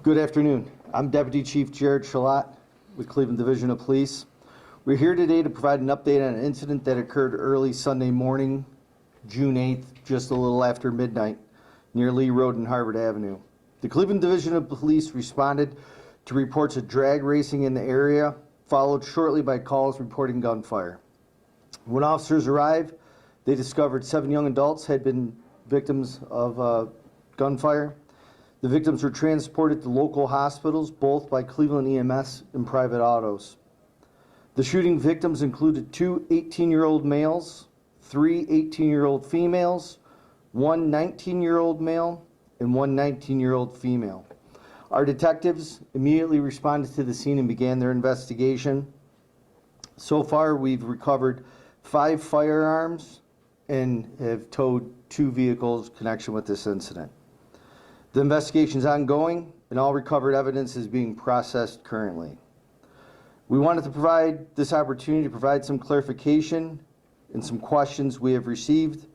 Good afternoon. I'm Deputy Chief Jared Shalat with Cleveland Division of Police. We're here today to provide an update on an incident that occurred early Sunday morning, June 8th, just a little after midnight, near Lee Road and Harvard Avenue. The Cleveland Division of Police responded to reports of drag racing in the area, followed shortly by calls reporting gunfire. When officers arrived, they discovered 7 young adults had been victims of gunfire. The victims were transported to local hospitals, both by Cleveland EMS and private autos. The shooting victims included 2 18-year-old males, 3 18-year-old females, 1 19-year-old male, and 1 19-year-old female. Our detectives immediately responded to the scene and began their investigation. So far, we've recovered 5 firearms and have towed 2 vehicles in connection with this incident. The investigation is ongoing, and all recovered evidence is being processed currently. We wanted to provide this opportunity to provide some clarification and some questions we have received.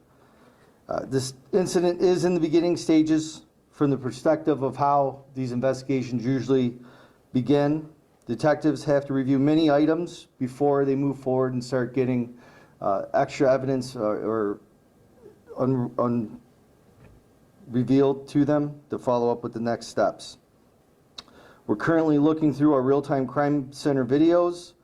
This incident is in the beginning stages from the perspective of how these investigations usually begin. Detectives have to review many items before they move forward and start getting extra evidence or revealed to them to follow up with the next steps. We're currently looking through our real-time crime center videos.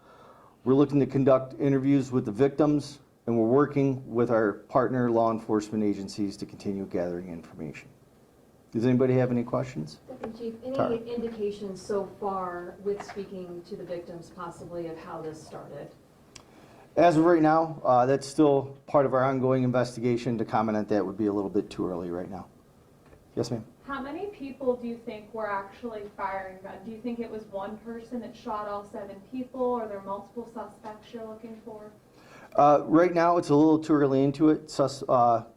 We're looking to conduct interviews with the victims, and we're working with our partner law enforcement agencies to continue gathering information. Does anybody have any questions? Deputy Chief, any indications so far with speaking to the victims possibly of how this started? As of right now, that's still part of our ongoing investigation. To comment on that would be a little bit too early right now. Yes, ma'am. How many people do you think were actually firing gun? Do you think it was one person that shot all 7 people, or are there multiple suspects you're looking for? Right now, it's a little too early into it.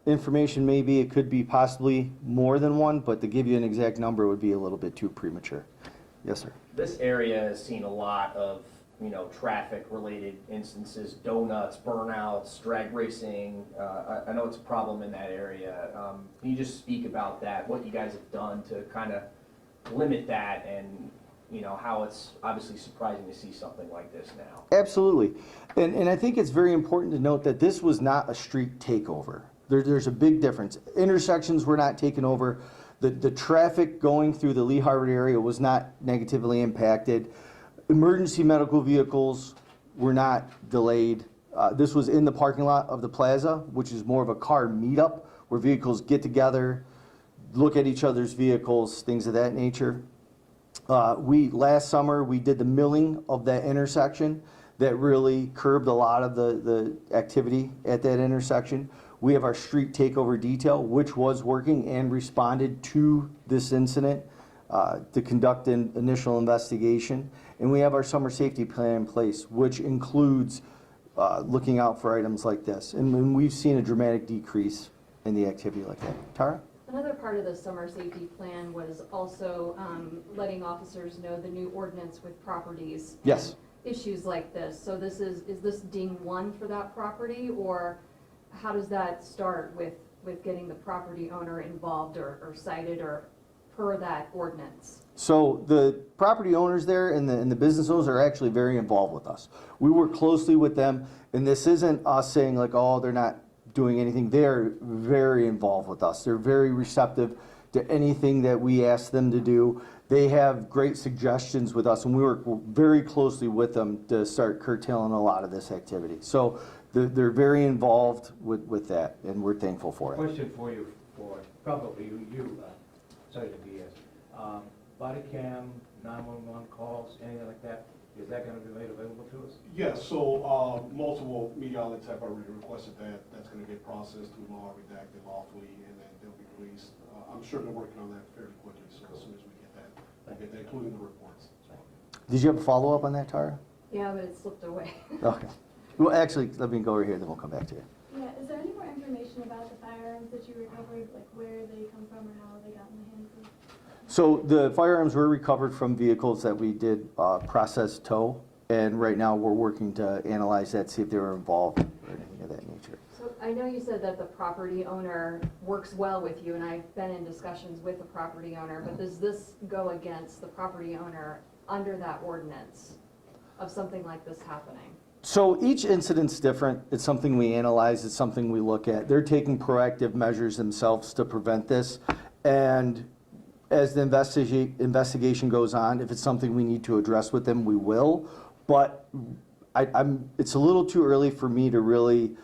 Information may be, it could be possibly more than one, but to give you an exact number would be a little bit too premature. Yes, sir. This area has seen a lot of, traffic-related instances, donuts, burnouts, drag racing. I know it's a problem in that area. Can you just speak about that, what you guys have done to kind of limit that, and how it's obviously surprising to see something like this now? Absolutely. And I think it's very important to note that this was not a street takeover. There's a big difference. Intersections were not taken over. The traffic going through the Lee Harvard area was not negatively impacted. Emergency medical vehicles were not delayed. This was in the parking lot of the plaza, which is more of a car meetup where vehicles get together, look at each other's vehicles, things of that nature. Last summer, we did the milling of that intersection that really curbed a lot of the activity at that intersection. We have our street takeover detail, which was working and responded to this incident to conduct an initial investigation. And we have our summer safety plan in place, which includes looking out for items like this. And we've seen a dramatic decrease in the activity like that. Tara? Another part of the summer safety plan was also letting officers know the new ordinance with properties. Yes. Issues like this. So is this ding 1 for that property, or how does that start with getting the property owner involved or cited or per that ordinance? So the property owners there and the business owners are actually very involved with us. We work closely with them, and this isn't us saying like, oh, they're not doing anything. They're very involved with us. They're very receptive to anything that we ask them to do. They have great suggestions with us, and we work very closely with them to start curtailing a lot of this activity. So they're very involved with that, and we're thankful for it. Question for you, for probably you, sorry to be body cam, 911 calls, anything like that, is that going to be made available to us? Yes, so multiple media outlets have already requested that. That's going to get processed through law, redacted lawfully, and then they'll be released. I'm sure they're working on that fairly quickly, so as soon as we get that, we'll get that, including the reports. So. Did you have a follow-up on that, Tara? Yeah, but it slipped away. Okay. Well, actually, let me go over here, then we'll come back to you. Yeah, is there any more information about the firearms that you recovered, like where they come from or how they got in the hands of? So the firearms were recovered from vehicles that we did process tow, and right now we're working to analyze that, see if they were involved or anything of that nature. So I know you said that the property owner works well with you, and I've been in discussions with the property owner, but does this go against the property owner under that ordinance of something like this happening? So each incident's different. It's something we analyze, it's something we look at. They're taking proactive measures themselves to prevent this. And as the investigation goes on, if it's something we need to address with them, we will. But it's a little too early for me to really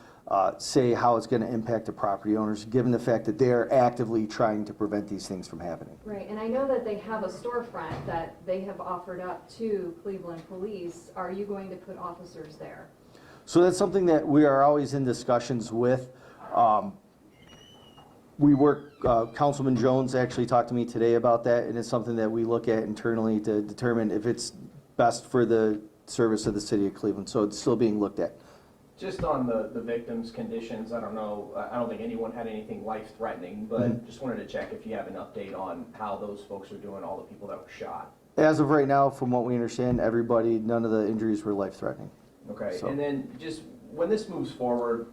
say how it's going to impact the property owners, given the fact that they are actively trying to prevent these things from happening. Right, and I know that they have a storefront that they have offered up to Cleveland Police. Are you going to put officers there? So that's something that we are always in discussions with. We work, Councilman Jones actually talked to me today about that, and it's something that we look at internally to determine if it's best for the service of the city of Cleveland. So it's still being looked at. Just on the victims' conditions, I don't know, I don't think anyone had anything life-threatening, but just wanted to check if you have an update on how those folks are doing, all the people that were shot. As of right now, from what we understand, everybody, none of the injuries were life-threatening. Okay, So- and then just when this moves forward,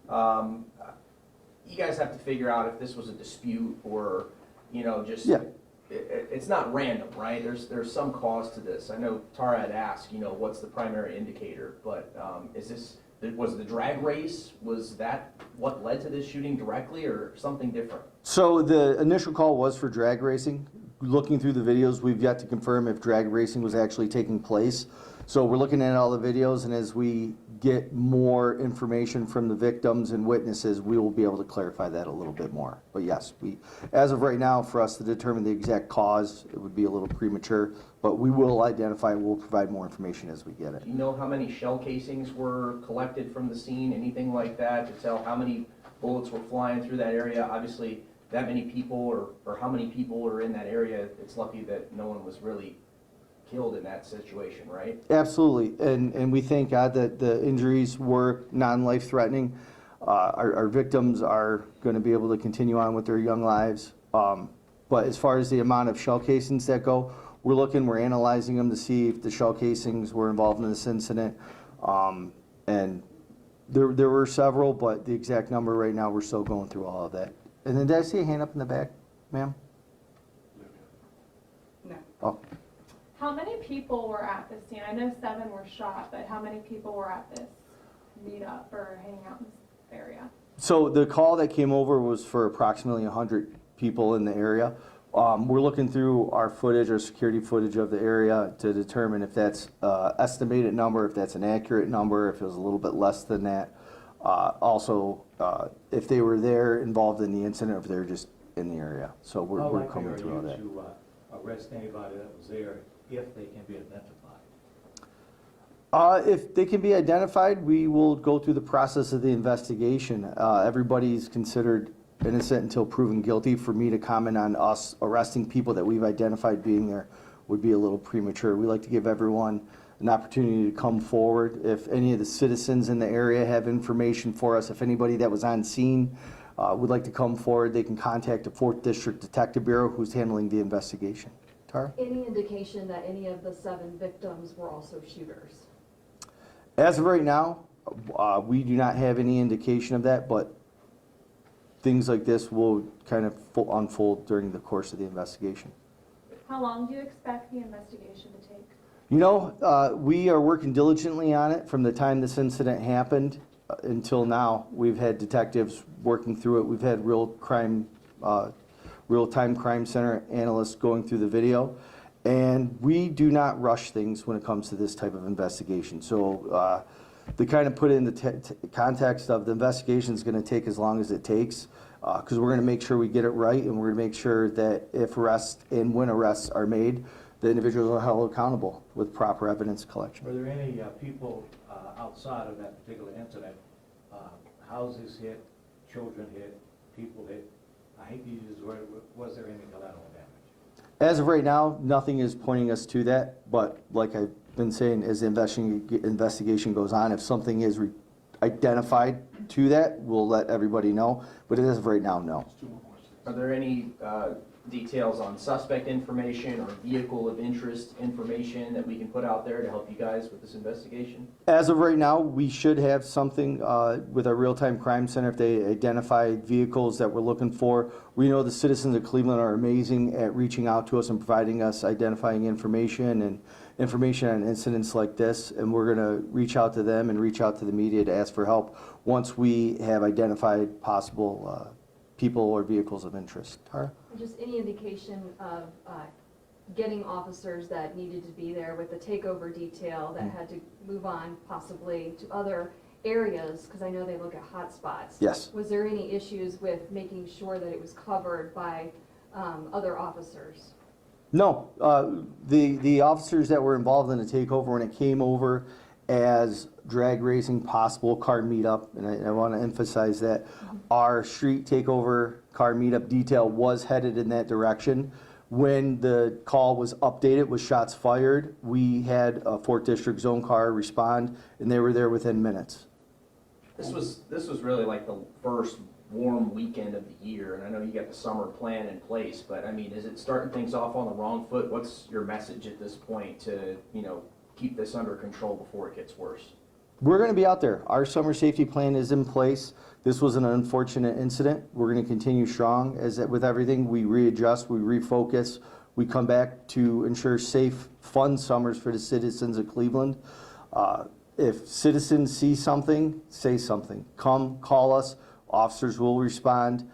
you guys have to figure out if this was a dispute or, you know, just, Yeah. it's not random, right? There's some cause to this. I know Tara had asked, you know, what's the primary indicator, but is this, was the drag race, was that what led to this shooting directly or something different? So the initial call was for drag racing. Looking through the videos, we've yet to confirm if drag racing was actually taking place. So we're looking at all the videos, and as we get more information from the victims and witnesses, we will be able to clarify that a little bit more. But yes, as of right now, for us to determine the exact cause, it would be a little premature, but we will identify, we'll provide more information as we get it. Do you know how many shell casings were collected from the scene, anything like that, to tell how many bullets were flying through that area? Obviously, that many people, or how many people are in that area, it's lucky that no one was really killed in that situation, right? Absolutely, and we thank God that the injuries were non-life threatening. Our victims are going to be able to continue on with their young lives. But as far as the amount of shell casings that go, we're analyzing them to see if the shell casings were involved in this incident. And there were several, but the exact number right now, we're still going through all of that. And then did I see a hand up in the back, ma'am? No. Oh. How many people were at this scene? I know 7 were shot, but how many people were at this meetup or hanging out in this area? So the call that came over was for approximately 100 people in the area. We're looking through our footage, our security footage of the area to determine if that's an estimated number, if that's an accurate number, if it was a little bit less than that. Also, if they were there involved in the incident, or if they were just in the area. So we're coming through all that. How likely are you to arrest anybody that was there if they can be identified? If they can be identified, we will go through the process of the investigation. Everybody's considered innocent until proven guilty. For me to comment on us arresting people that we've identified being there would be a little premature. We like to give everyone an opportunity to come forward. If any of the citizens in the area have information for us, if anybody that was on scene would like to come forward, they can contact the 4th District Detective Bureau, who's handling the investigation. Tara? Any indication that any of the 7 victims were also shooters? As of right now, we do not have any indication of that, but things like this will kind of unfold during the course of the investigation. How long do you expect the investigation to take? You know, we are working diligently on it from the time this incident happened until now. We've had detectives working through it. We've had real-time crime center analysts going through the video. And we do not rush things when it comes to this type of investigation. So to kind of put it in the context of the investigation is going to take as long as it takes, because we're going to make sure we get it right, and we're going to make sure that if arrests and when arrests are made, the individuals are held accountable with proper evidence collection. Were there any people outside of that particular incident, houses hit, children hit, people hit? I hate to use the word, was there any collateral damage? As of right now, nothing is pointing us to that, but like I've been saying, as the investigation goes on, if something is identified to that, we'll let everybody know, but as of right now, no. Are there any details on suspect information or vehicle of interest information that we can put out there to help you guys with this investigation? As of right now, we should have something with our real-time crime center if they identify vehicles that we're looking for. We know the citizens of Cleveland are amazing at reaching out to us and providing us identifying information and information on incidents like this, and we're going to reach out to them and reach out to the media to ask for help once we have identified possible people or vehicles of interest. Tara? Just any indication of getting officers that needed to be there with the takeover detail that had to move on possibly to other areas, because I know they look at hot spots. Yes. Was there any issues with making sure that it was covered by other officers? No, the officers that were involved in the takeover, when it came over as drag racing possible car meetup, and I want to emphasize that our street takeover car meetup detail was headed in that direction. When the call was updated with shots fired, we had a 4th District Zone car respond, and they were there within minutes. This was really like the first warm weekend of the year, and I know you got the summer plan in place, but I mean, is it starting things off on the wrong foot? What's your message at this point to, keep this under control before it gets worse? We're going to be out there. Our summer safety plan is in place. This was an unfortunate incident. We're going to continue strong with everything. We readjust, we refocus, we come back to ensure safe, fun summers for the citizens of Cleveland. If citizens see something, say something. Come, call us. Officers will respond.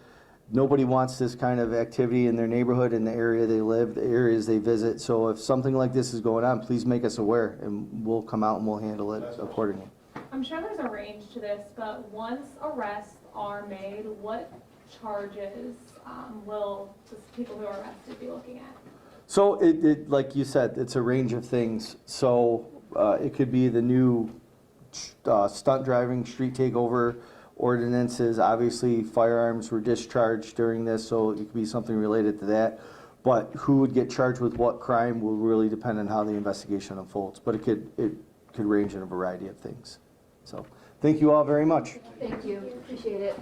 Nobody wants this kind of activity in their neighborhood, in the area they live, the areas they visit. So if something like this is going on, please make us aware, and we'll come out and we'll handle it accordingly. I'm sure there's a range to this, but once arrests are made, what charges will the people who are arrested be looking at? So it like you said, it's a range of things. So it could be the new stunt driving, street takeover ordinances. Obviously, firearms were discharged during this, so it could be something related to that. But who would get charged with what crime will really depend on how the investigation unfolds. But it could range in a variety of things. So thank you all very much. Thank you, appreciate it.